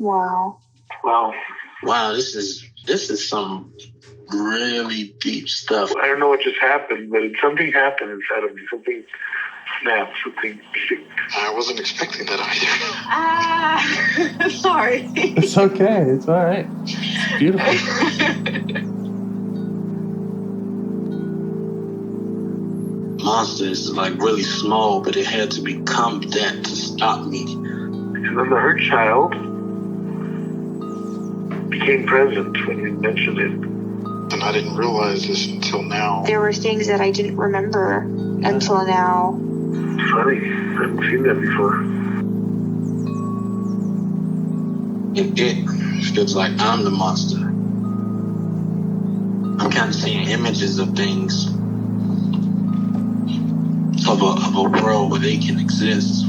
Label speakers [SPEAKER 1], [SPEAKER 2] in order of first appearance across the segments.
[SPEAKER 1] Wow.
[SPEAKER 2] Wow, this is some really deep stuff.
[SPEAKER 3] I don't know what just happened, but something happened inside of me. Something snapped, something.
[SPEAKER 4] I wasn't expecting that
[SPEAKER 1] either. Sorry.
[SPEAKER 5] It's okay. It's all right. It's beautiful.
[SPEAKER 2] Monster is like really small, but it had to become that to stop me.
[SPEAKER 3] And then the hurt child became present when you mentioned it.
[SPEAKER 4] And I didn't realize this until now.
[SPEAKER 1] There were things that I didn't remember until now.
[SPEAKER 3] Funny, I haven't seen that before.
[SPEAKER 2] It feels like I'm the monster. I'm kind of seeing images of things, of a world where they can exist.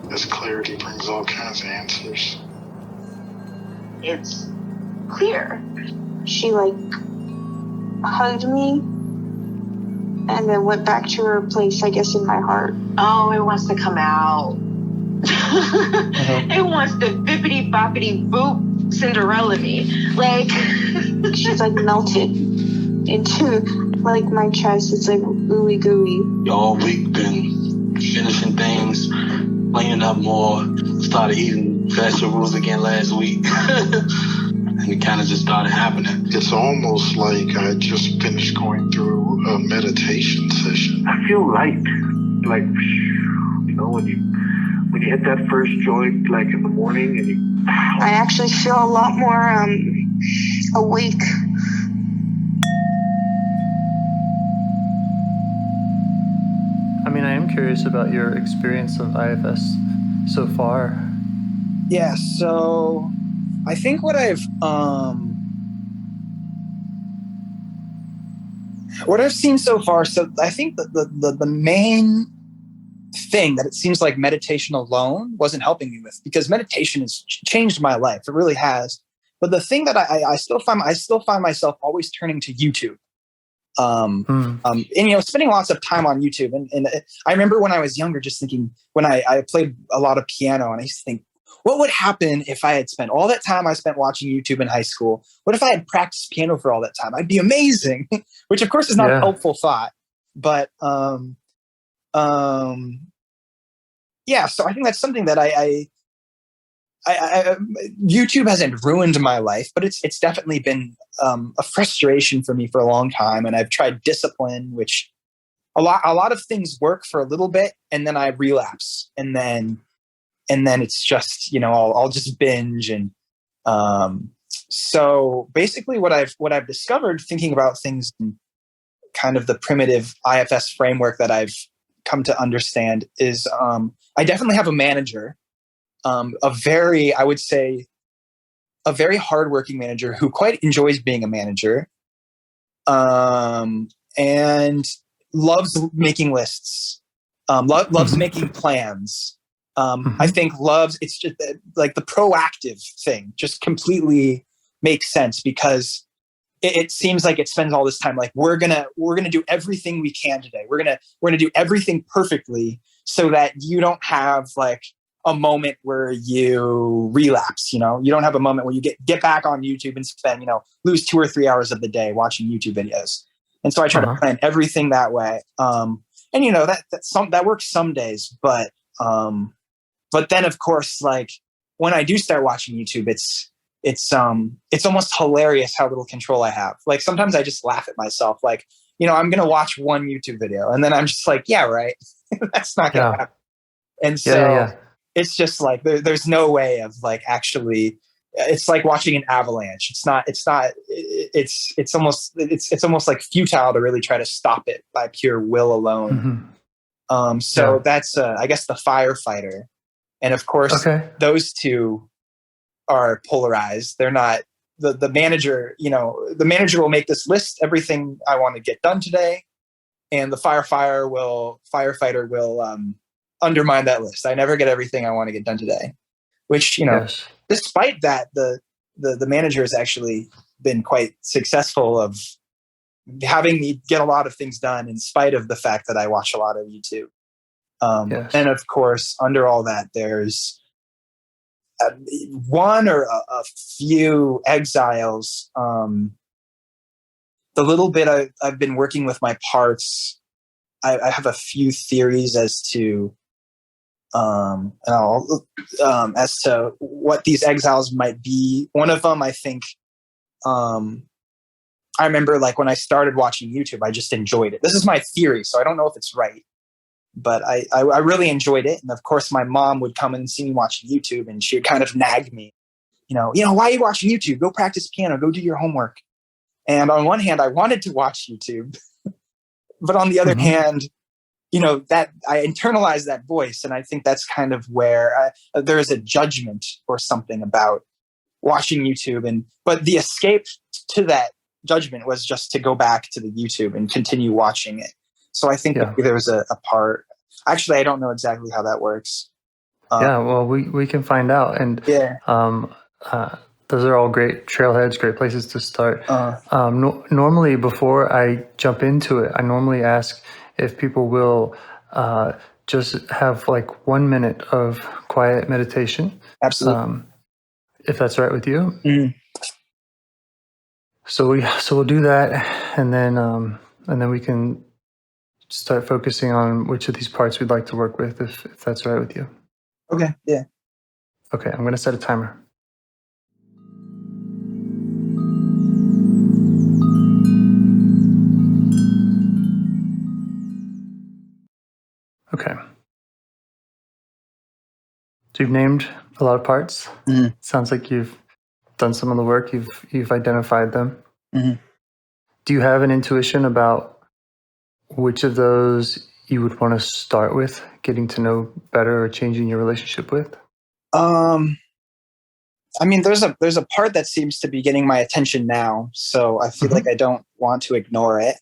[SPEAKER 4] This clarity brings all kinds of answers.
[SPEAKER 1] It's clear. She hugged me and then went back to her place, I guess, in my heart. Oh, it wants to come out. It wants to bippity boppity boop Cinderella me. She's melted into my chest. It's ooey gooey.
[SPEAKER 2] All week been finishing things, cleaning up more, started eating vegetables again last week. And it kind of just started happening.
[SPEAKER 4] It's almost like I just finished going through a meditation session.
[SPEAKER 3] I feel light. When you hit that first joint, in the morning, and
[SPEAKER 1] I actually feel a lot more awake.
[SPEAKER 5] I mean, I am curious about your experience of IFS so far.
[SPEAKER 6] Yeah, so I think what I've seen so far, so I think the main thing that it seems like meditation alone wasn't helping me with, because meditation has changed my life. It really has. But the thing that I still find myself always turning to YouTube. And spending lots of time on YouTube. And I remember when I was younger, just thinking, when I played a lot of piano, and I used to think, what would happen if I had spent all that time I spent watching YouTube in high school? What if I had practiced piano for all that time? I'd be amazing. Which of course is not a helpful thought. But yeah, so I think that's something that I YouTube hasn't ruined my life, but it's definitely been a frustration for me for a long time. And I've tried discipline, which a lot of things work for a little bit, and then I relapse, and then it's just I'll just binge. And so basically, what I've discovered thinking about things in kind of the primitive IFS framework that I've come to understand is I definitely have a manager. I would say a very hardworking manager who quite enjoys being a manager, and loves making lists, loves making plans. I think it's just the proactive thing just completely makes sense, because it seems like it spends all this time we're gonna do everything we can today. We're gonna do everything perfectly so that you don't have a moment where you relapse. You don't have a moment where you get back on YouTube and spend lose 2 or 3 hours of the day watching YouTube videos. And so I try to plan everything that way. And that works some days, but then of course when I do start watching YouTube, it's almost hilarious how little control I have. Sometimes I just laugh at myself. I'm going to watch one YouTube video and then I'm just yeah, right. That's not going to happen. And so it's just there's no way of actually, it's like watching an avalanche. It's almost futile to really try to stop it by pure will alone. That's I guess the firefighter. And of course, those two are polarized. They're not the manager. The manager will make this list, everything I want to get done today, and the firefighter will undermine that list. I never get everything I want to get done today. Which despite that, the manager has actually been quite successful of having me get a lot of things done in spite of the fact that I watch a lot of YouTube.
[SPEAKER 5] Yes.
[SPEAKER 6] And of course, under all that, there's one or a few exiles. The little bit I've been working with my parts, I have a few theories as to as to what these exiles might be. One of them, I think, I remember like when I started watching YouTube, I just enjoyed it. This is my theory, so I don't know if it's right, but I really enjoyed it. And of course, my mom would come and see me watching YouTube, and she would kind of nag me, why are you watching YouTube? Go practice piano, go do your homework. And on one hand, I wanted to watch YouTube, but on the other hand, that I internalized that voice, and I think that's kind of where there is a judgment or something about watching YouTube. But the escape to that judgment was just to go back to the YouTube and continue watching it. So I think there was a part. Actually, I don't know exactly how that works.
[SPEAKER 5] Well, we can find out. And those are all great trailheads, great places to start. Normally, before I jump into it, I normally ask if people will just have like 1 minute of quiet meditation.
[SPEAKER 6] Absolutely.
[SPEAKER 5] If that's right with you.
[SPEAKER 6] Mm.
[SPEAKER 5] So we'll do that, and then we can start focusing on which of these parts we'd like to work with, if that's all right with you.
[SPEAKER 6] Okay. Yeah.
[SPEAKER 5] Okay, I'm going to set a timer. Okay. So you've named a lot of parts.
[SPEAKER 6] Mm-hmm.
[SPEAKER 5] Sounds like you've done some of the work. You've identified them.
[SPEAKER 6] Mm-hmm.
[SPEAKER 5] Do you have an intuition about which of those you would want to start with, getting to know better or changing your relationship with?
[SPEAKER 6] I mean, there's a part that seems to be getting my attention now, so I feel like I don't want to ignore it.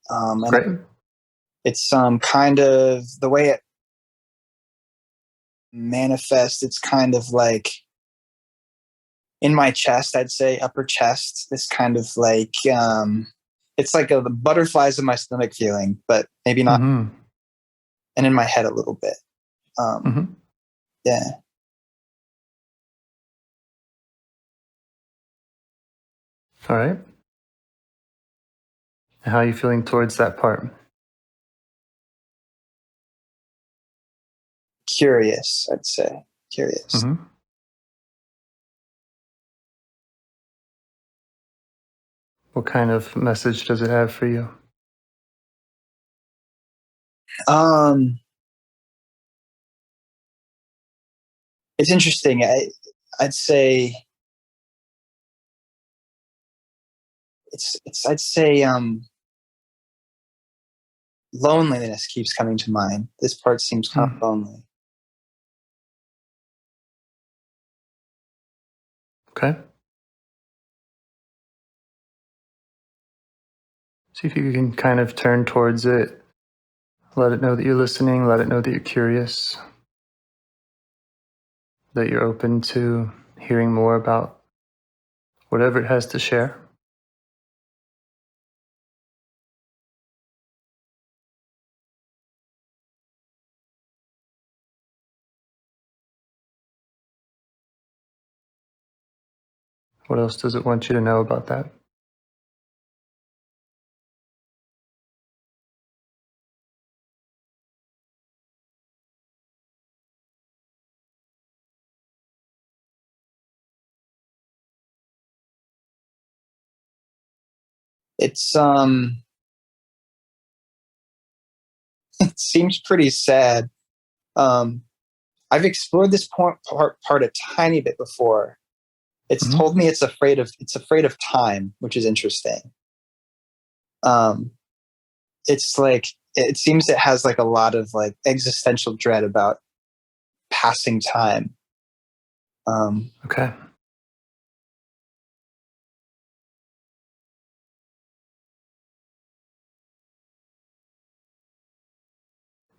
[SPEAKER 5] Great.
[SPEAKER 6] It's kind of the way it manifests. It's kind of like in my chest, I'd say upper chest. This kind of like it's like the butterflies in my stomach feeling, but maybe not.
[SPEAKER 5] Mm-hmm.
[SPEAKER 6] And in my head a little bit. Yeah.
[SPEAKER 5] All right. How are you feeling towards that part?
[SPEAKER 6] Curious, I'd say. Curious.
[SPEAKER 5] Mm-hmm. What kind of message does it have for you?
[SPEAKER 6] It's interesting. I'd say I'd say loneliness keeps coming to mind. This part seems kind of lonely.
[SPEAKER 5] Okay. See if you can kind of turn towards it. Let it know that you're listening. Let it know that you're curious. That you're open to hearing more about whatever it has to share. What else does it want you to know about that?
[SPEAKER 6] It's it seems pretty sad. I've explored this part a tiny bit before. It's told me it's afraid of time, which is interesting. It's like it seems it has like a lot of like existential dread about passing time.
[SPEAKER 5] Okay.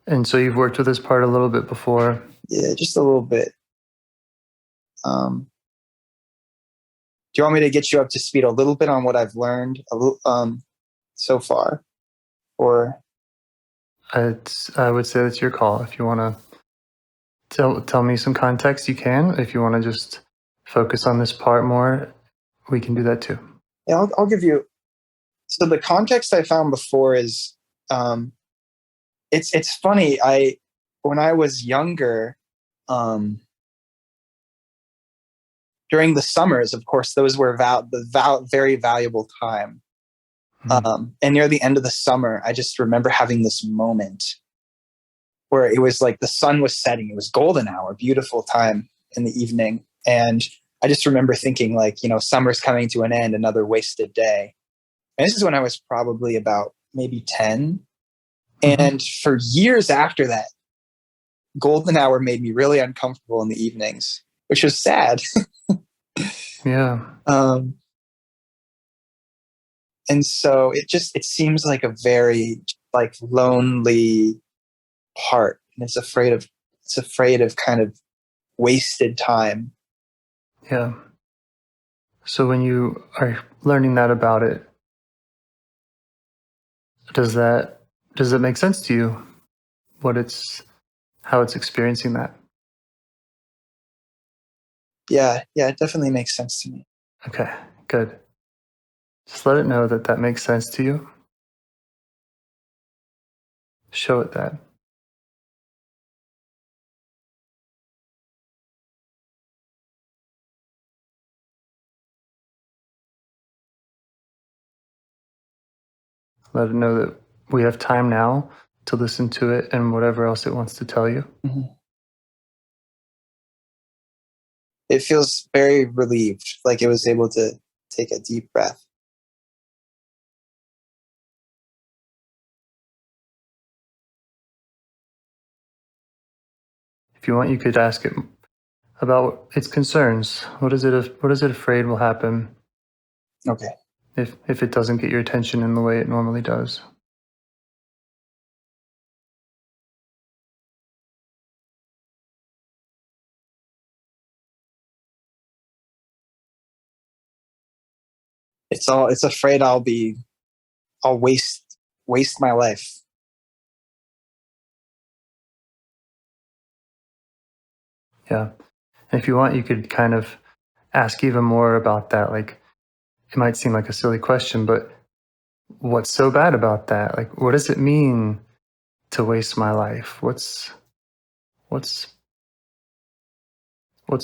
[SPEAKER 5] And so you've worked with this part a little bit before.
[SPEAKER 6] Yeah, just a little bit. Do you want me to get you up to speed a little bit on what I've learned? so far? Or
[SPEAKER 5] I would say that's your call. If you want to tell me some context, you can. If you want to just focus on this part more, we can do that too.
[SPEAKER 6] yeah, I'll give you. So the context I found before is, it's funny. When I was younger, during the summers, of course, those were very valuable time. And near the end of the summer, I just remember having this moment where it was like the sun was setting. It was golden hour, beautiful time in the evening. And I just remember thinking like, summer's coming to an end, another wasted day. And this is when I was probably about maybe 10. And for years after that, golden hour made me really uncomfortable in the evenings, which was sad.
[SPEAKER 5] Yeah.
[SPEAKER 6] And so it seems like a very like lonely part, and it's afraid of kind of wasted time.
[SPEAKER 5] Yeah. So when you are learning that about it, does it make sense to you how it's experiencing that?
[SPEAKER 6] Yeah, it definitely makes sense to me.
[SPEAKER 5] Okay, good. Just let it know that makes sense to you. Show it that. Let it know that we have time now to listen to it and whatever else it wants to tell you.
[SPEAKER 6] It feels very relieved, like it was able to take a deep breath.
[SPEAKER 5] If you want, you could ask it about its concerns. What is it afraid will happen?
[SPEAKER 6] Okay.
[SPEAKER 5] If it doesn't get your attention in the way it normally does.
[SPEAKER 6] It's afraid I'll waste my life.
[SPEAKER 5] Yeah. And if you want, you could kind of ask even more about that. Like, it might seem like a silly question, but what's so bad about that? Like, what does it mean to waste my life? What's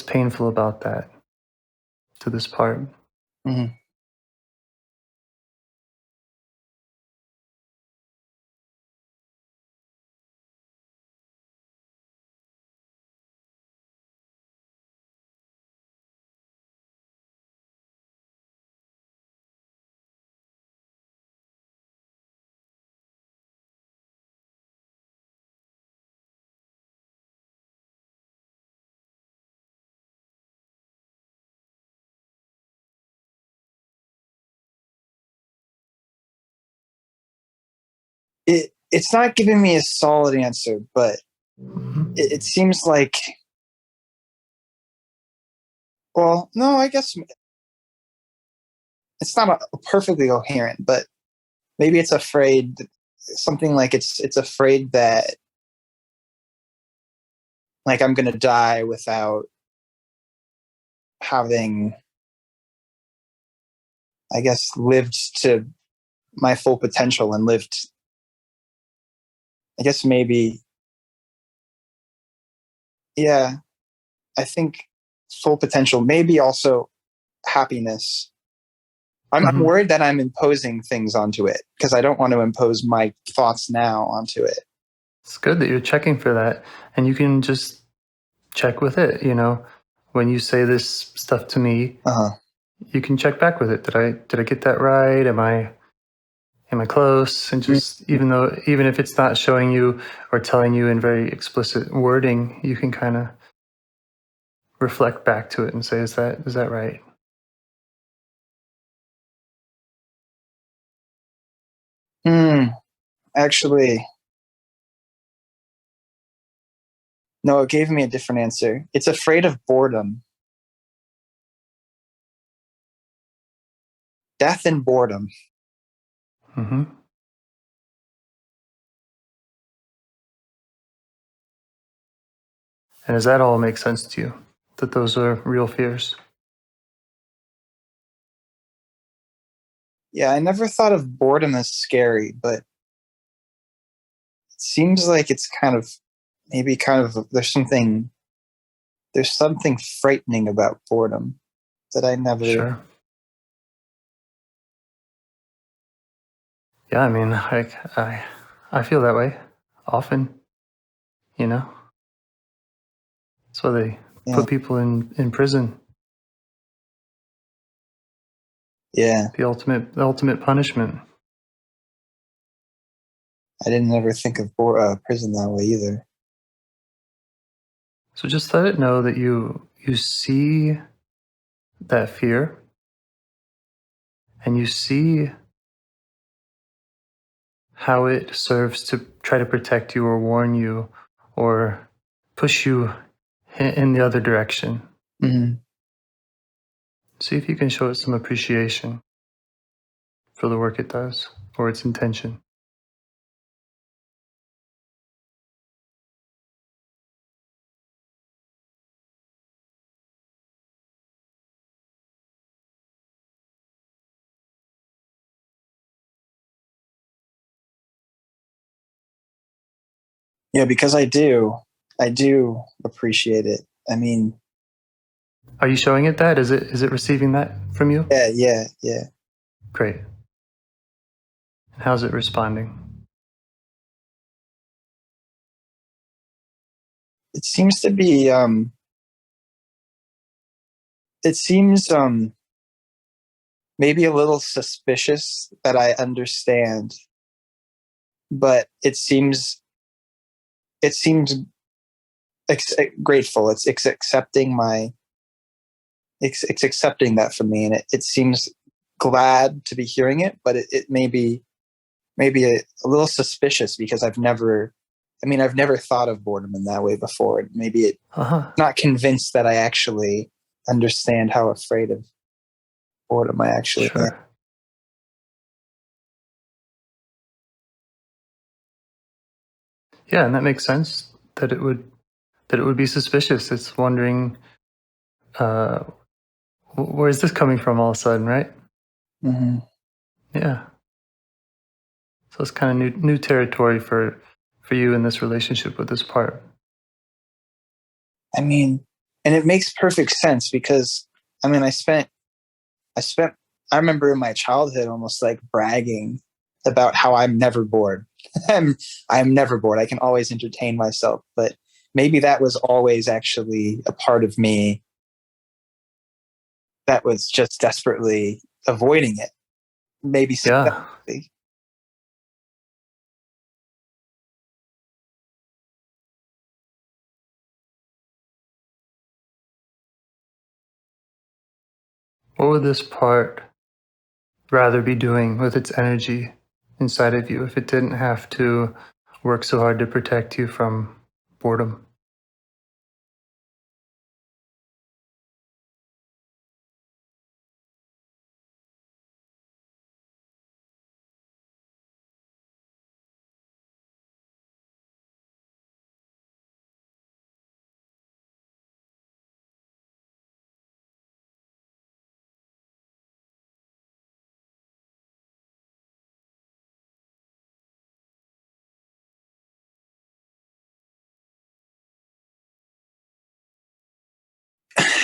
[SPEAKER 5] painful about that to this part?
[SPEAKER 6] It's not giving me a solid answer, but it seems like, well, no, I guess it's not perfectly coherent, but maybe it's afraid, something like it's afraid that like I'm going to die without having, I guess, lived to my full potential and lived, I guess maybe, yeah, I think full potential, maybe also happiness. I'm worried that I'm imposing things onto it because I don't want to impose my thoughts now onto it.
[SPEAKER 5] It's good that you're checking for that. And you can just check with it, when you say this stuff to me, you can check back with it. Did I get that right? Am I close? And just even if it's not showing you or telling you in very explicit wording, you can kind of reflect back to it and say, is that right?
[SPEAKER 6] Actually, no, it gave me a different answer. It's afraid of boredom. Death and boredom.
[SPEAKER 5] Mm-hmm. And does that all make sense to you? That those are real fears?
[SPEAKER 6] Yeah, I never thought of boredom as scary, but it seems like it's there's something frightening about boredom that I never.
[SPEAKER 5] Sure. Yeah, I mean, I feel that way often, you know? That's why they put people in prison.
[SPEAKER 6] Yeah.
[SPEAKER 5] The ultimate punishment.
[SPEAKER 6] I didn't ever think of prison that way either.
[SPEAKER 5] So just let it know that you see that fear, and you see how it serves to try to protect you or warn you or push you in the other direction.
[SPEAKER 6] Mm-hmm.
[SPEAKER 5] See if you can show it some appreciation for the work it does or its intention.
[SPEAKER 6] Yeah, because I do appreciate it. I mean,
[SPEAKER 5] are you showing it that? Is it receiving that from you?
[SPEAKER 6] Yeah.
[SPEAKER 5] Great. How's it responding?
[SPEAKER 6] It seems to be maybe a little suspicious that I understand, but it seems grateful. It's accepting it's accepting that from me, and it seems glad to be hearing it, but it may be a little suspicious because I've never thought of boredom in that way before. And maybe it not convinced that I actually understand how afraid of boredom I actually am.
[SPEAKER 5] Yeah, and that makes sense that it would be suspicious. It's wondering, where is this coming from all of a sudden, right?
[SPEAKER 6] Mm-hmm.
[SPEAKER 5] Yeah. So it's kind of new territory for you in this relationship with this part.
[SPEAKER 6] I mean, and it makes perfect sense because I mean, I remember in my childhood almost like bragging about how I'm never bored. I'm never bored. I can always entertain myself, but maybe that was always actually a part of me that was just desperately avoiding it. Maybe successfully.
[SPEAKER 5] What would this part rather be doing with its energy inside of you if it didn't have to work so hard to protect you from boredom?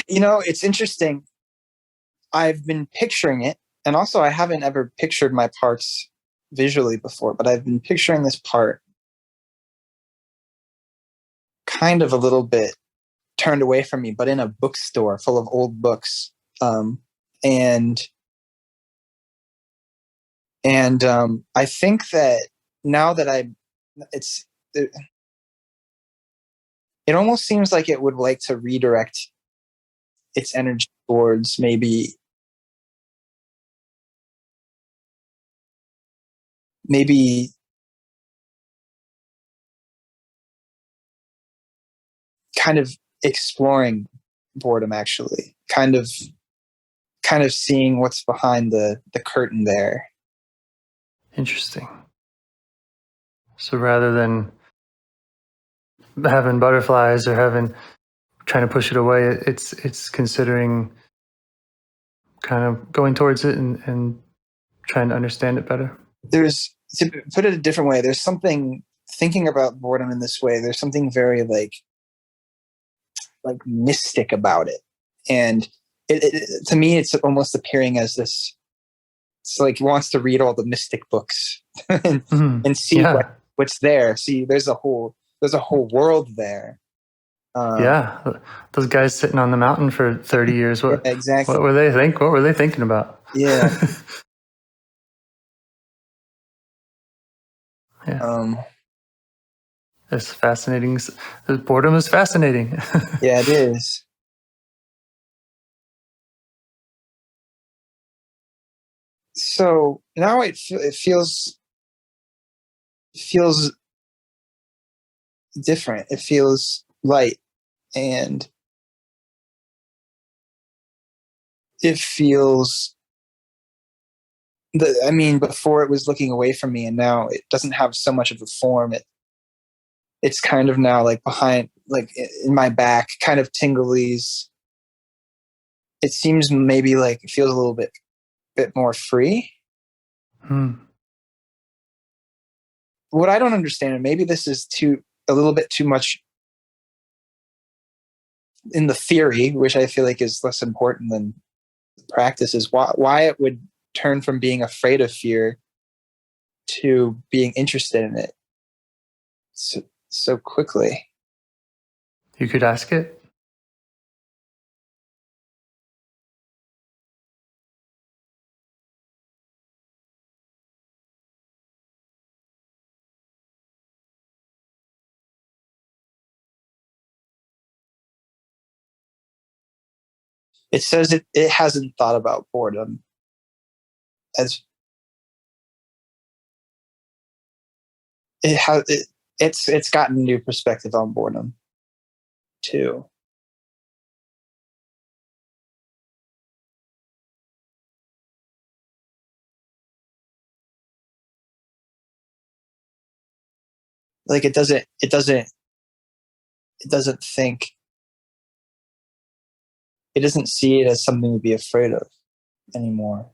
[SPEAKER 6] You know, it's interesting. I've been picturing it, and also I haven't ever pictured my parts visually before, but I've been picturing this part kind of a little bit turned away from me, but in a bookstore full of old books. And I think that now that it almost seems like it would like to redirect its energy towards maybe kind of exploring boredom, actually kind of seeing what's behind the curtain there.
[SPEAKER 5] Interesting. So rather than having butterflies or trying to push it away, it's considering kind of going towards it and trying to understand it better.
[SPEAKER 6] There's, to put it a different way, there's something, thinking about boredom in this way, there's something very like mystic about it. And it to me, it's almost appearing as this, it's like he wants to read all the mystic books and see what's there. See, there's a whole world there.
[SPEAKER 5] Those guys sitting on the mountain for 30 years. What
[SPEAKER 6] exactly?
[SPEAKER 5] What were they thinking about?
[SPEAKER 6] Yeah.
[SPEAKER 5] Yeah. It's fascinating. Boredom is fascinating.
[SPEAKER 6] Yeah, it is. So now it feels different. It feels light, and it feels before it was looking away from me, and now it doesn't have so much of a form. It's kind of now like behind, like in my back, kind of tinglies. It seems maybe like it feels a little bit more free. What I don't understand, and maybe this is a little bit too much in the theory, which I feel like is less important than practice, is why it would turn from being afraid of fear to being interested in it so quickly.
[SPEAKER 5] You could ask it.
[SPEAKER 6] It says it hasn't thought about boredom as it's gotten a new perspective on boredom too. Like it doesn't think, it doesn't see it as something to be afraid of anymore.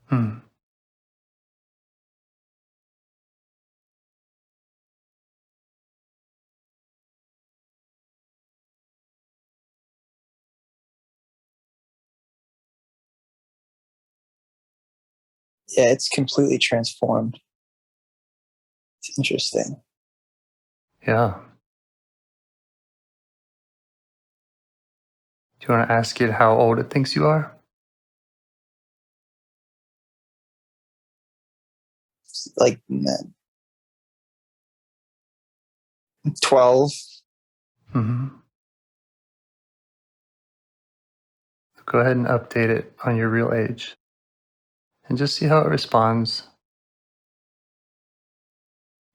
[SPEAKER 6] Yeah, it's completely transformed. It's interesting.
[SPEAKER 5] Yeah. Do you want to ask it how old it thinks you are?
[SPEAKER 6] Like 12.
[SPEAKER 5] Go ahead and update it on your real age and just see how it responds.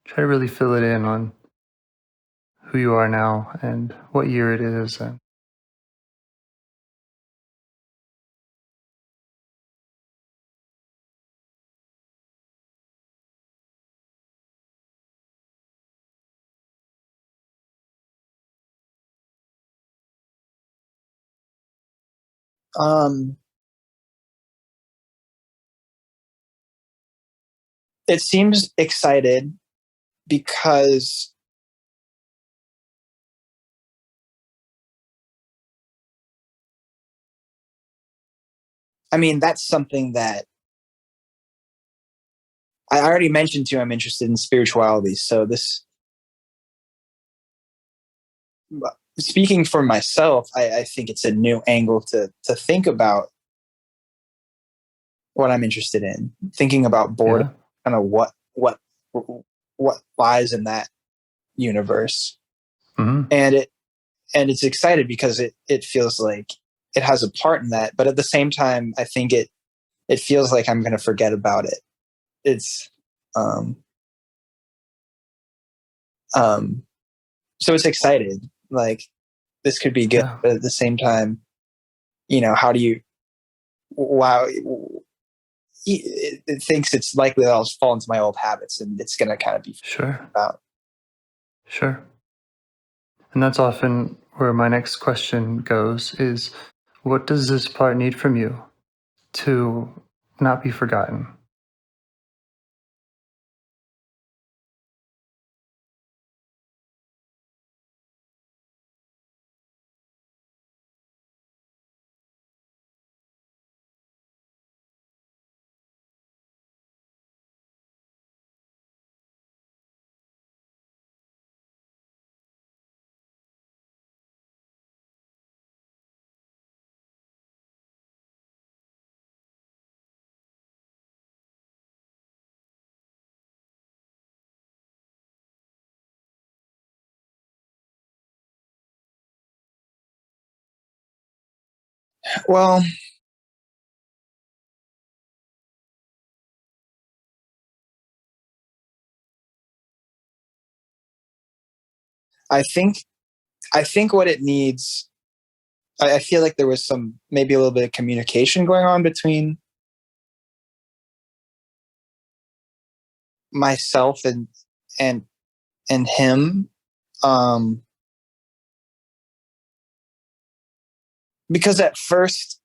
[SPEAKER 5] Try to really fill it in on who you are now and what year it is. And
[SPEAKER 6] it seems excited because that's something that I already mentioned to you. I'm interested in spirituality. So this, speaking for myself, I think it's a new angle to think about what I'm interested in. Thinking about boredom, kind of what lies in that universe. And it's excited because it feels like it has a part in that, but at the same time, I think it feels like I'm going to forget about it. It's so it's excited. Like this could be good, but at the same time, how do you? Wow, it thinks it's likely that I'll fall into my old habits, and it's going to kind of be about.
[SPEAKER 5] Sure. And that's often where my next question goes is, what does this part need from you to not be forgotten?
[SPEAKER 6] Well, I think what it needs, I feel like there was maybe a little bit of communication going on between myself and him. Because at first,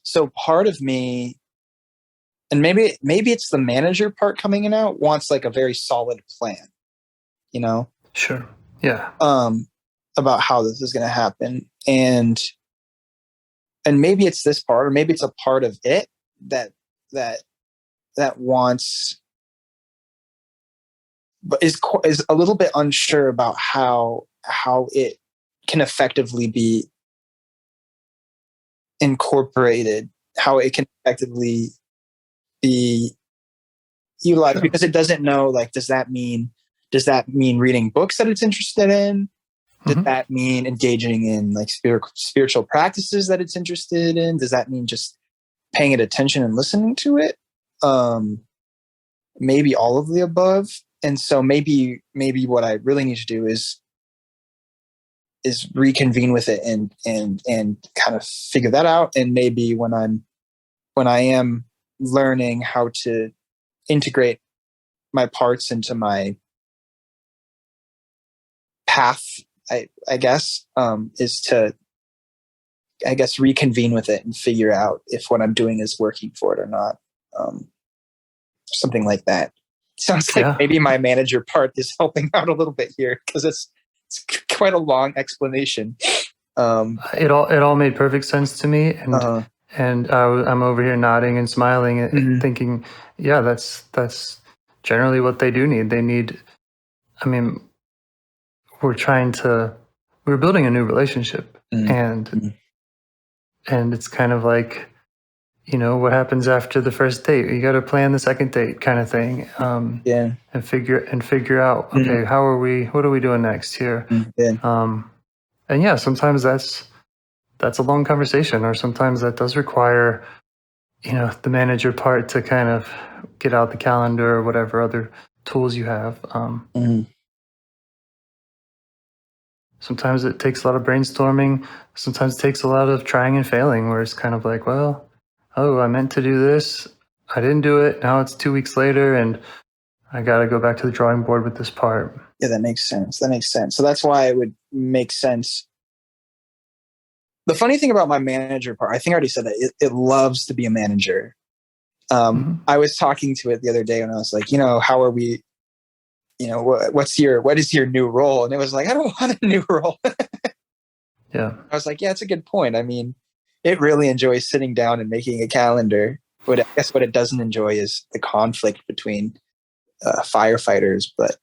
[SPEAKER 6] so part of me, and maybe it's the manager part coming in out, wants like a very solid plan,
[SPEAKER 5] Sure. Yeah.
[SPEAKER 6] About how this is going to happen. And maybe it's this part, or maybe it's a part of it that wants, but is a little bit unsure about how it can effectively be incorporated, how it can effectively be utilized. Sure. Because it doesn't know, like, does that mean reading books that it's interested in? Does that mean engaging in like spiritual practices that it's interested in? Does that mean just paying it attention and listening to it? Maybe all of the above. And so maybe what I really need to do is reconvene with it and kind of figure that out. And maybe when I am learning how to integrate my parts into my path, I guess, is to, I guess, reconvene with it and figure out if what I'm doing is working for it or not. Something like that. Sounds like maybe my manager part is helping out a little bit here, because it's quite a long explanation.
[SPEAKER 5] It all made perfect sense to me, and I'm over here nodding and smiling and thinking, yeah, that's generally what they do need. They need, I mean, we're building a new relationship, and it's kind of like, what happens after the first date? You got to plan the second date, kind of thing. And figure out, okay, what are we doing next here? And yeah, sometimes that's a long conversation, or sometimes that does require, the manager part to kind of get out the calendar or whatever other tools you have. Sometimes it takes a lot of brainstorming. Sometimes it takes a lot of trying and failing, where it's kind of like, well, I meant to do this. I didn't do it. Now it's 2 weeks later, and I got to go back to the drawing board with this part.
[SPEAKER 6] Yeah, that makes sense. So that's why it would make sense. The funny thing about my manager part, I think I already said that it loves to be a manager. I was talking to it the other day, and I was like, how are we, what is your new role? And it was like, I don't want a new role.
[SPEAKER 5] Yeah.
[SPEAKER 6] I was like, yeah, it's a good point. I mean, it really enjoys sitting down and making a calendar. But I guess what it doesn't enjoy is the conflict between firefighters. But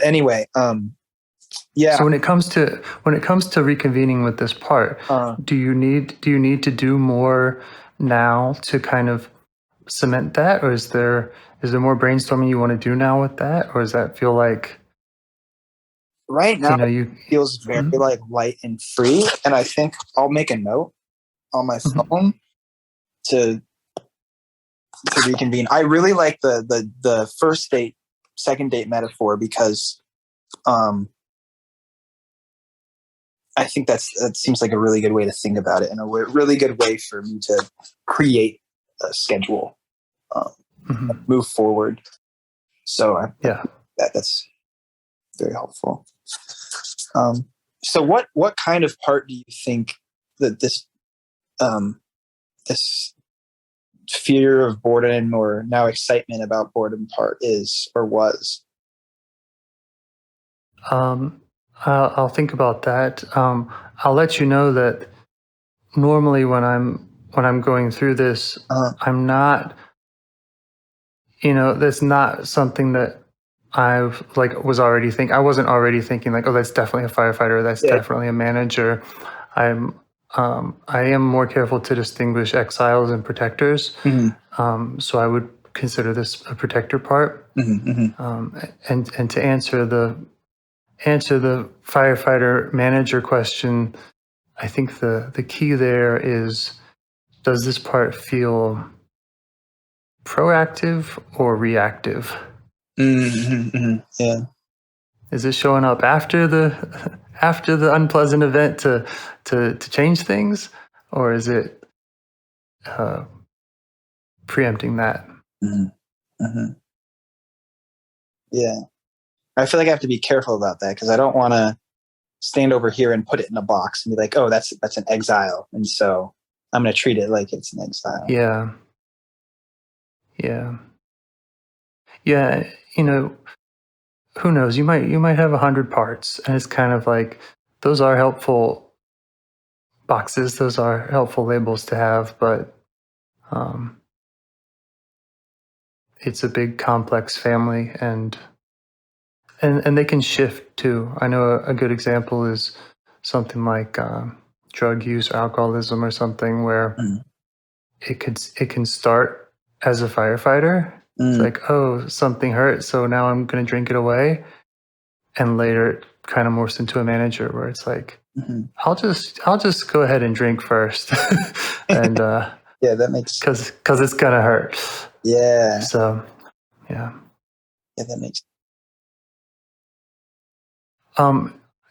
[SPEAKER 6] anyway, yeah.
[SPEAKER 5] So when it comes to reconvening with this part, do you need to do more now to kind of cement that, or is there more brainstorming you want to do now with that, or does that feel like
[SPEAKER 6] right now it feels very like light and free? And I think I'll make a note on my phone to reconvene. I really like the first date, second date metaphor, because I think that seems like a really good way to think about it, and a really good way for me to create a schedule, move forward. So that's very helpful. So what kind of part do you think that this fear of boredom, or now excitement about boredom, part is or was?
[SPEAKER 5] I'll think about that. I'll let you know that normally when I'm going through this, I'm not, that's not something that I've was already I wasn't already thinking like, oh, that's definitely a firefighter, or that's definitely a manager. I am more careful to distinguish exiles and protectors. So I would consider this a protector part. And to answer the firefighter manager question, I think the key there is, does this part feel proactive or reactive?
[SPEAKER 6] Yeah.
[SPEAKER 5] Is it showing up after the unpleasant event to change things, or is it preempting that?
[SPEAKER 6] Yeah, I feel like I have to be careful about that, because I don't want to stand over here and put it in a box and be like, oh, that's an exile, and so I'm going to treat it like it's an exile.
[SPEAKER 5] Yeah. Who knows? You might have 100 parts, and it's kind of like, those are helpful boxes, those are helpful labels to have, but it's a big complex family, and they can shift too. I know a good example is something like drug use or alcoholism or something, where it can start as a firefighter. It's like, oh, something hurt, so now I'm going to drink it away. And later it kind of morphs into a manager where it's like, I'll just go ahead and drink first. And
[SPEAKER 6] yeah, that makes,
[SPEAKER 5] because it's going to hurt.
[SPEAKER 6] Yeah.
[SPEAKER 5] So, yeah.
[SPEAKER 6] Yeah, that makes.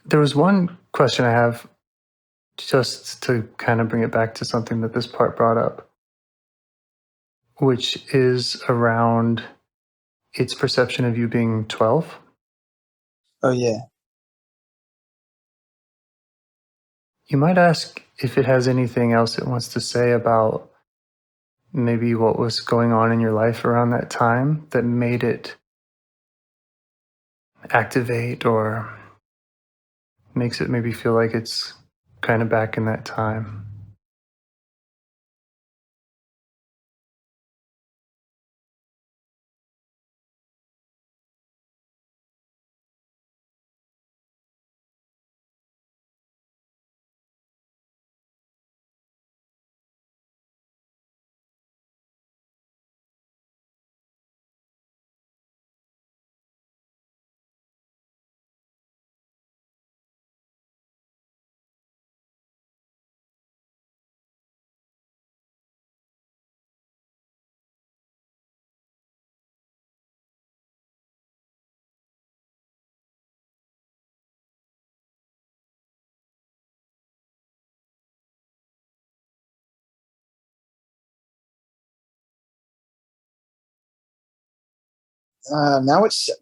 [SPEAKER 5] There was one question I have, just to kind of bring it back to something that this part brought up, which is around its perception of you being 12.
[SPEAKER 6] Oh, yeah.
[SPEAKER 5] You might ask if it has anything else it wants to say about maybe what was going on in your life around that time that made it activate, or makes it maybe feel like it's kind of back in that time.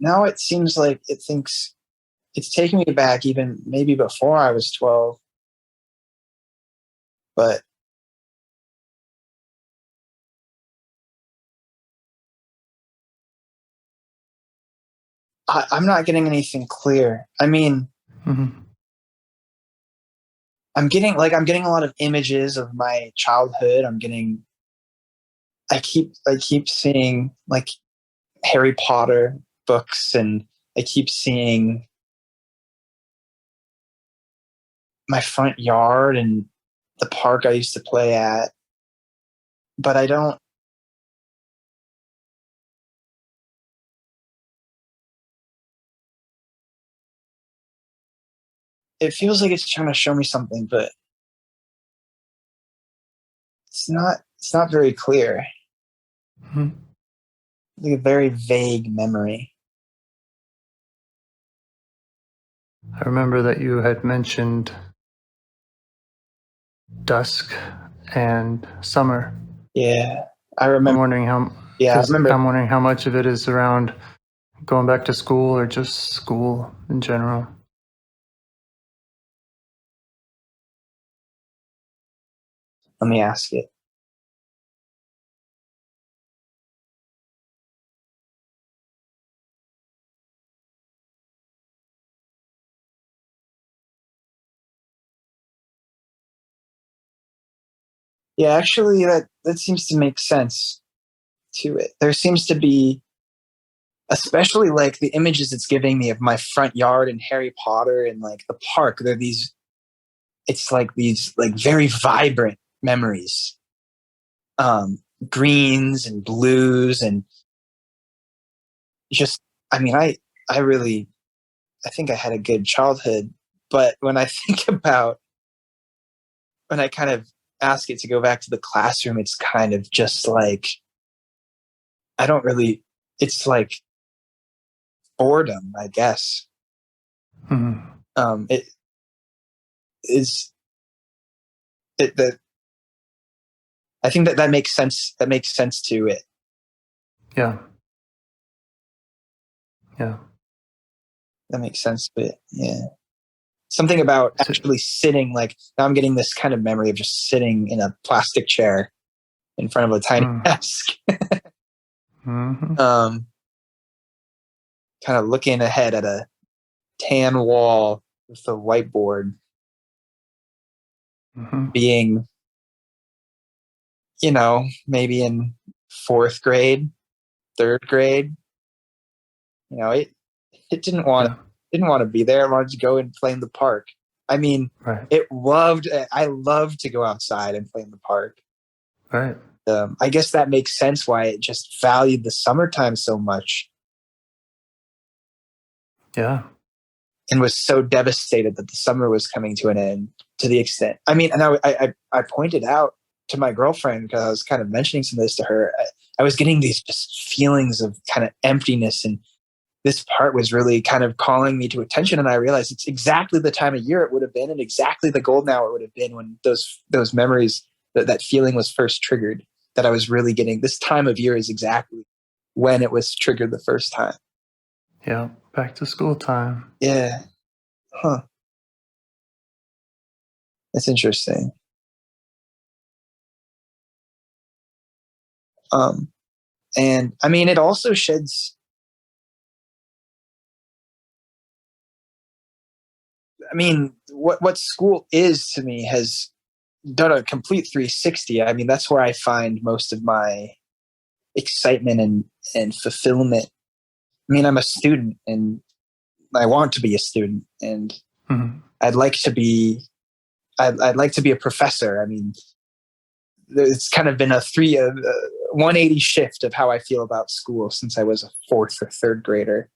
[SPEAKER 6] Now it seems like it thinks it's taking me back even maybe before I was 12. But I'm not getting anything clear. I mean, I'm getting a lot of images of my childhood. I keep seeing like Harry Potter books, and I keep seeing my front yard and the park I used to play at. But I don't. It feels like it's trying to show me something, but it's not. It's not very clear. Like a very vague memory.
[SPEAKER 5] I remember that you had mentioned dusk and summer.
[SPEAKER 6] Yeah, I remember.
[SPEAKER 5] I'm wondering how.
[SPEAKER 6] Yeah, I remember.
[SPEAKER 5] I'm wondering how much of it is around going back to school or just school in general.
[SPEAKER 6] Let me ask it. Yeah, actually, that seems to make sense to it. There seems to be, especially like the images it's giving me of my front yard and Harry Potter and like the park. It's like these like very vibrant memories, greens and blues and just. I mean, I really, I think I had a good childhood, but when I think about, when I kind of ask it to go back to the classroom, it's kind of just like, I don't really, it's like boredom, I guess.
[SPEAKER 5] Mm-hmm.
[SPEAKER 6] It is that I think that makes sense. That makes sense to it.
[SPEAKER 5] Yeah. Yeah.
[SPEAKER 6] That makes sense to it. Yeah. Something about actually sitting, like now I'm getting this kind of memory of just sitting in a plastic chair in front of a tiny desk.
[SPEAKER 5] Mm-hmm.
[SPEAKER 6] Kind of looking ahead at a tan wall with a whiteboard, being, maybe in fourth grade, third grade. It didn't want to be there. I wanted to go and play in the park. I mean, I loved to go outside and play in the park.
[SPEAKER 5] Right.
[SPEAKER 6] I guess that makes sense why it just valued the summertime so much.
[SPEAKER 5] Yeah.
[SPEAKER 6] And was so devastated that the summer was coming to an end, to the extent. I mean, and I pointed out to my girlfriend, because I was kind of mentioning some of this to her. I was getting these just feelings of kind of emptiness, and this part was really kind of calling me to attention. And I realized it's exactly the time of year it would have been, and exactly the golden hour it would have been when those memories, that feeling was first triggered. That I was really getting, this time of year is exactly when it was triggered the first time.
[SPEAKER 5] Yeah, back to school time.
[SPEAKER 6] Yeah. Huh. That's interesting. And I mean, it also sheds, I mean, what school is to me has done a complete 360. I mean, that's where I find most of my excitement and fulfillment. I mean, I'm a student and I want to be a student, and I'd like to be a professor. I mean, it's kind of been a 180 shift of how I feel about school since I was a fourth or third grader.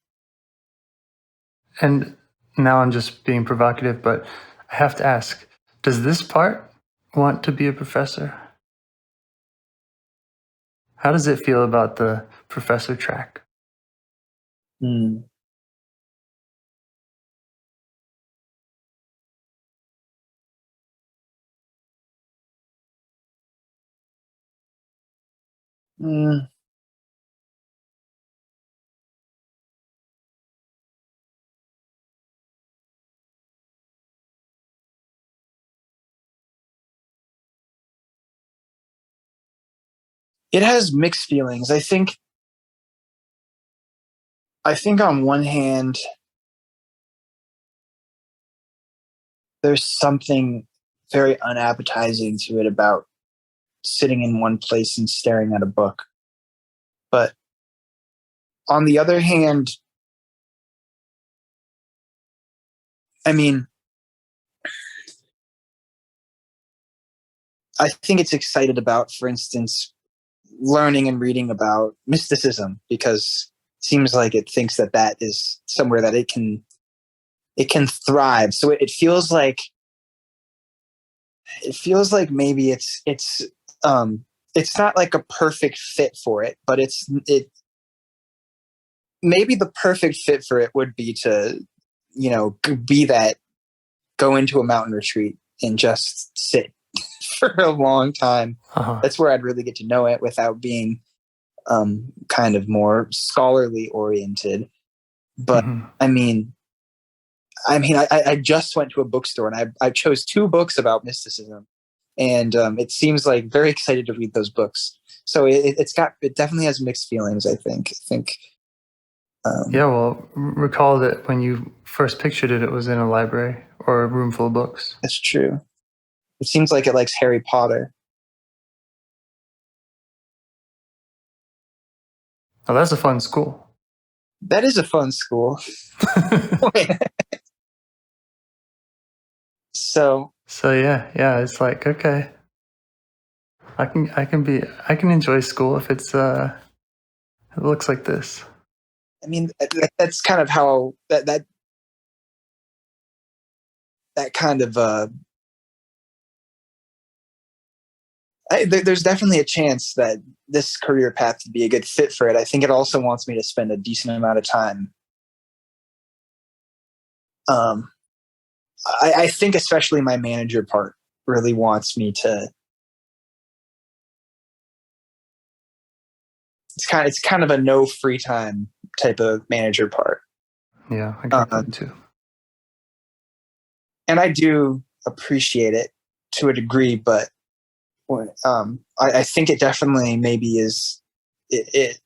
[SPEAKER 5] And now I'm just being provocative, but I have to ask, does this part want to be a professor? How does it feel about the professor track?
[SPEAKER 6] It has mixed feelings. I think on one hand, there's something very unappetizing to it about sitting in one place and staring at a book. But on the other hand, I mean, I think it's excited about, for instance, learning and reading about mysticism, because it seems like it thinks that is somewhere that it can thrive. So it feels like maybe it's not like a perfect fit for it, but maybe the perfect fit for it would be to, go into a mountain retreat and just sit for a long time.
[SPEAKER 5] Uh-huh.
[SPEAKER 6] That's where I'd really get to know it without being kind of more scholarly oriented. But I mean, I just went to a bookstore and I chose 2 books about mysticism, and it seems like very excited to read those books. So it definitely has mixed feelings. I think.
[SPEAKER 5] Yeah, well, recall that when you first pictured it, it was in a library or a room full of books.
[SPEAKER 6] That's true. It seems like it likes Harry Potter.
[SPEAKER 5] Oh, that's a fun school.
[SPEAKER 6] That is a fun school. So
[SPEAKER 5] yeah, it's like, okay, I can enjoy school if it looks like this.
[SPEAKER 6] I mean, that's kind of how that kind of there's definitely a chance that this career path would be a good fit for it. I think it also wants me to spend a decent amount of time. I think especially my manager part really wants me to. It's kind of a no free time type of manager part.
[SPEAKER 5] Yeah, I get that too.
[SPEAKER 6] And I do appreciate it to a degree, but I think it definitely maybe is it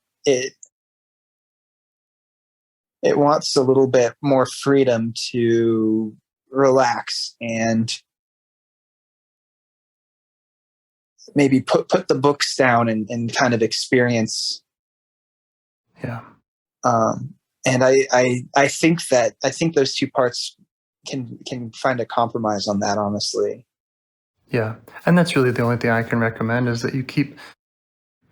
[SPEAKER 6] wants a little bit more freedom to relax and maybe put the books down and kind of experience.
[SPEAKER 5] Yeah.
[SPEAKER 6] And I think those 2 parts can find a compromise on that, honestly.
[SPEAKER 5] Yeah. And that's really the only thing I can recommend is that you keep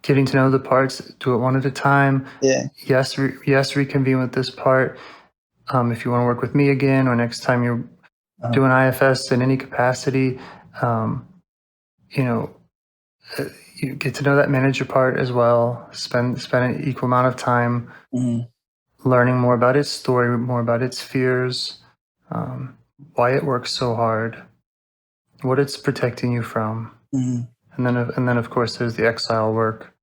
[SPEAKER 5] getting to know the parts, do it one at a time.
[SPEAKER 6] Yeah.
[SPEAKER 5] Yes, reconvene with this part. If you want to work with me again, or next time you're doing IFS in any capacity, you get to know that manager part as well. Spend an equal amount of time learning more about its story, more about its fears, why it works so hard, what it's protecting you from, and then of course there's the exile work.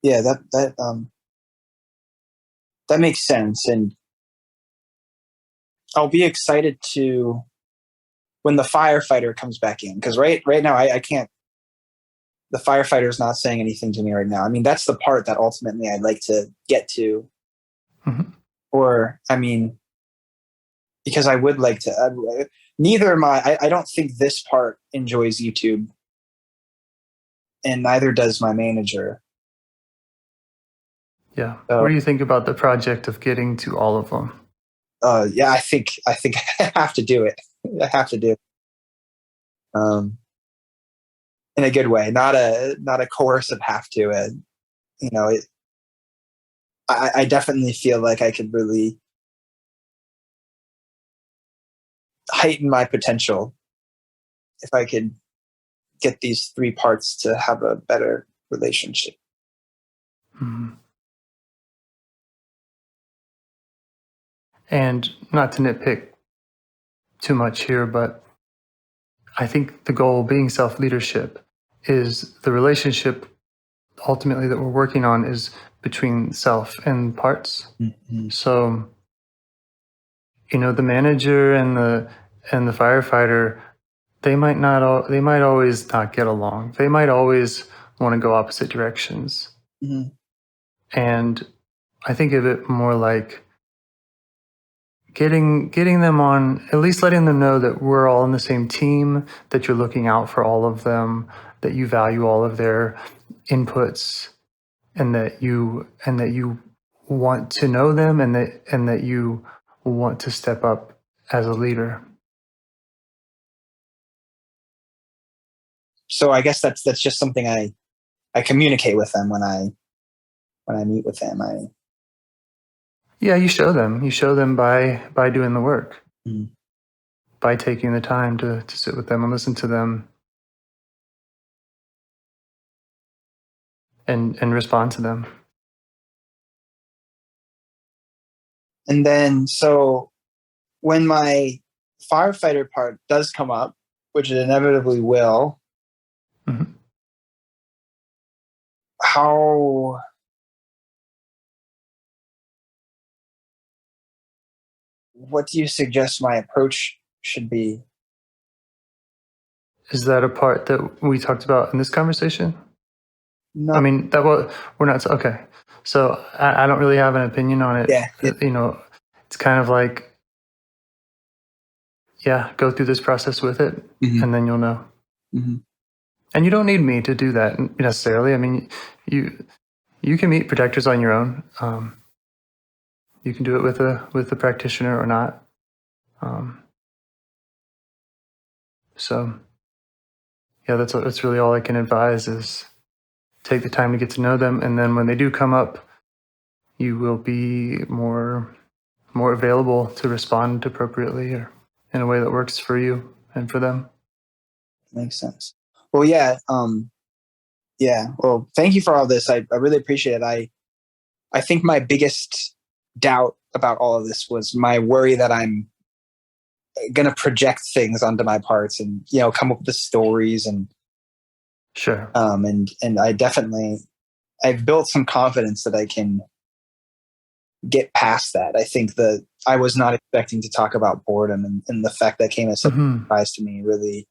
[SPEAKER 6] Yeah, that makes sense, and I'll be excited to when the firefighter comes back in, because right now I can't. The firefighter is not saying anything to me right now. I mean, that's the part that ultimately I'd like to get to, or I mean, because I would like to. Neither am I. I don't think this part enjoys YouTube, and neither does my manager.
[SPEAKER 5] Yeah. What do you think about the project of getting to all of them?
[SPEAKER 6] Yeah, I think I have to do it. I have to do it. In a good way, not a coercive have to. I definitely feel like I could really heighten my potential if I could get these 3 parts to have a better relationship.
[SPEAKER 5] And not to nitpick too much here, but I think the goal being self-leadership is the relationship ultimately that we're working on is between self and parts. So, the manager and the firefighter, they might always not get along. They might always want to go opposite directions. And I think of it more like getting them on, at least letting them know that we're all in the same team, that you're looking out for all of them, that you value all of their inputs, and that you want to know them, and that you want to step up as a leader.
[SPEAKER 6] So I guess that's just something I communicate with them when I meet with them.
[SPEAKER 5] Yeah, you show them by doing the work, by taking the time to sit with them and listen to them and respond to them.
[SPEAKER 6] And then, so when my firefighter part does come up, which it inevitably will,
[SPEAKER 5] Mm-hmm.
[SPEAKER 6] What do you suggest my approach should be?
[SPEAKER 5] Is that a part that we talked about in this conversation?
[SPEAKER 6] No.
[SPEAKER 5] I mean, we're not, okay. So I don't really have an opinion on it.
[SPEAKER 6] Yeah.
[SPEAKER 5] You know, it's kind of like, yeah, go through this process with it,
[SPEAKER 6] Mm-hmm.
[SPEAKER 5] and then you'll know.
[SPEAKER 6] Mm-hmm.
[SPEAKER 5] And you don't need me to do that necessarily. I mean, you can meet protectors on your own. You can do it with a practitioner or not. So yeah, that's really all I can advise is take the time to get to know them, and then when they do come up, you will be more available to respond appropriately or in a way that works for you and for them.
[SPEAKER 6] Makes sense. Well, yeah. Yeah. Well, thank you for all this. I really appreciate it. I think my biggest doubt about all of this was my worry that I'm going to project things onto my parts and, you know, come up with the stories and,
[SPEAKER 5] Sure.
[SPEAKER 6] And I've built some confidence that I can get past that. I think that I was not expecting to talk about boredom, and the fact that came as a surprise to me really.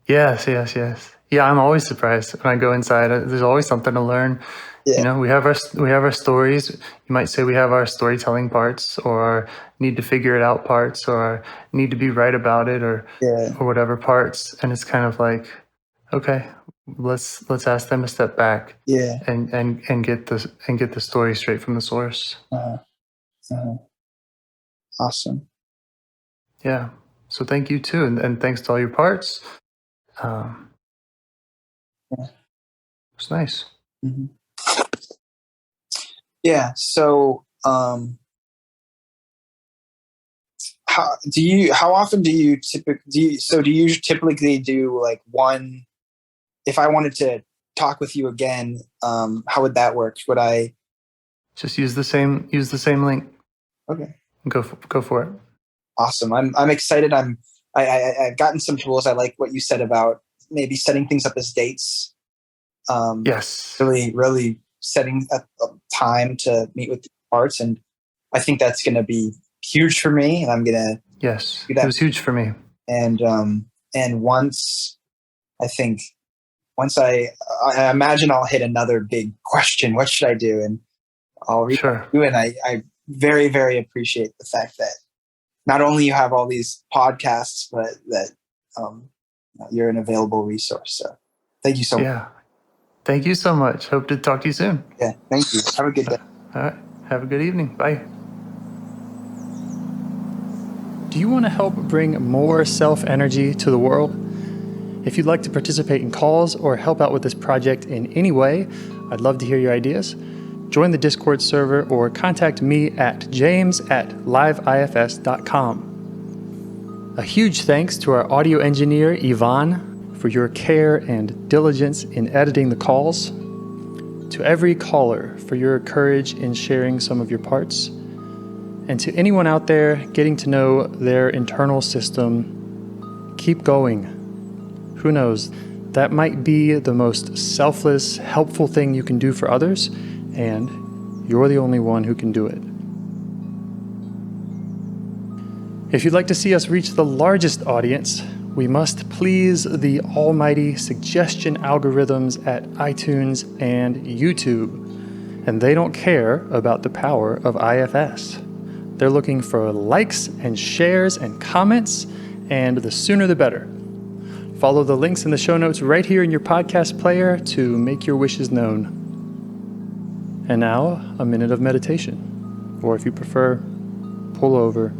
[SPEAKER 5] Yes. Yeah, I'm always surprised when I go inside. There's always something to learn. Yeah. You know, we have our stories. You might say we have our storytelling parts, or our need to figure it out parts, or our need to be right about it, or whatever parts. And it's kind of like, okay, let's ask them to step back.
[SPEAKER 6] Yeah.
[SPEAKER 5] And get the story straight from the source.
[SPEAKER 6] Awesome.
[SPEAKER 5] Yeah. So thank you too, and thanks to all your parts. It's nice.
[SPEAKER 6] Mm-hmm. Yeah. So, how often do you typically do like one? If I wanted to talk with you again, how would that work? Would I
[SPEAKER 5] just use the same link?
[SPEAKER 6] Okay.
[SPEAKER 5] Go for it.
[SPEAKER 6] Awesome. I'm excited. I've gotten some tools. I like what you said about maybe setting things up as dates.
[SPEAKER 5] Yes.
[SPEAKER 6] Really setting a time to meet with the parts, and I think that's going to be huge for me. And I'm going to
[SPEAKER 5] do that. It was huge for me.
[SPEAKER 6] And once I imagine I'll hit another big question. What should I do? And I'll reach out to you. And I very, very appreciate the fact that not only you have all these podcasts, but that you're an available resource. So thank you so much.
[SPEAKER 5] Yeah. Thank you so much. Hope to talk to you soon.
[SPEAKER 6] Yeah. Thank you. Have a good day.
[SPEAKER 5] All right. Have a good evening. Bye.
[SPEAKER 7] Do you want to help bring more self-energy to the world? If you'd like to participate in calls or help out with this project in any way, I'd love to hear your ideas. Join the Discord server or contact me at james@liveifs.com. A huge thanks to our audio engineer, Yvonne, for your care and diligence in editing the calls. To every caller for your courage in sharing some of your parts. And to anyone out there getting to know their internal system, keep going. Who knows? That might be the most selfless, helpful thing you can do for others, and you're the only one who can do it. If you'd like to see us reach the largest audience, we must please the almighty suggestion algorithms at iTunes and YouTube. And they don't care about the power of IFS. They're looking for likes and shares and comments, and the sooner the better. Follow the links in the show notes right here in your podcast player to make your wishes known. And now, a minute of meditation. Or if you prefer, pull over.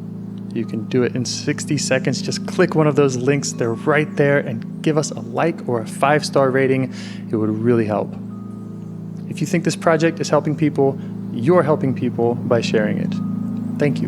[SPEAKER 7] You can do it in 60 seconds. Just click one of those links. They're right there, and give us a like or a 5-star rating. It would really help. If you think this project is helping people, you're helping people by sharing it. Thank you.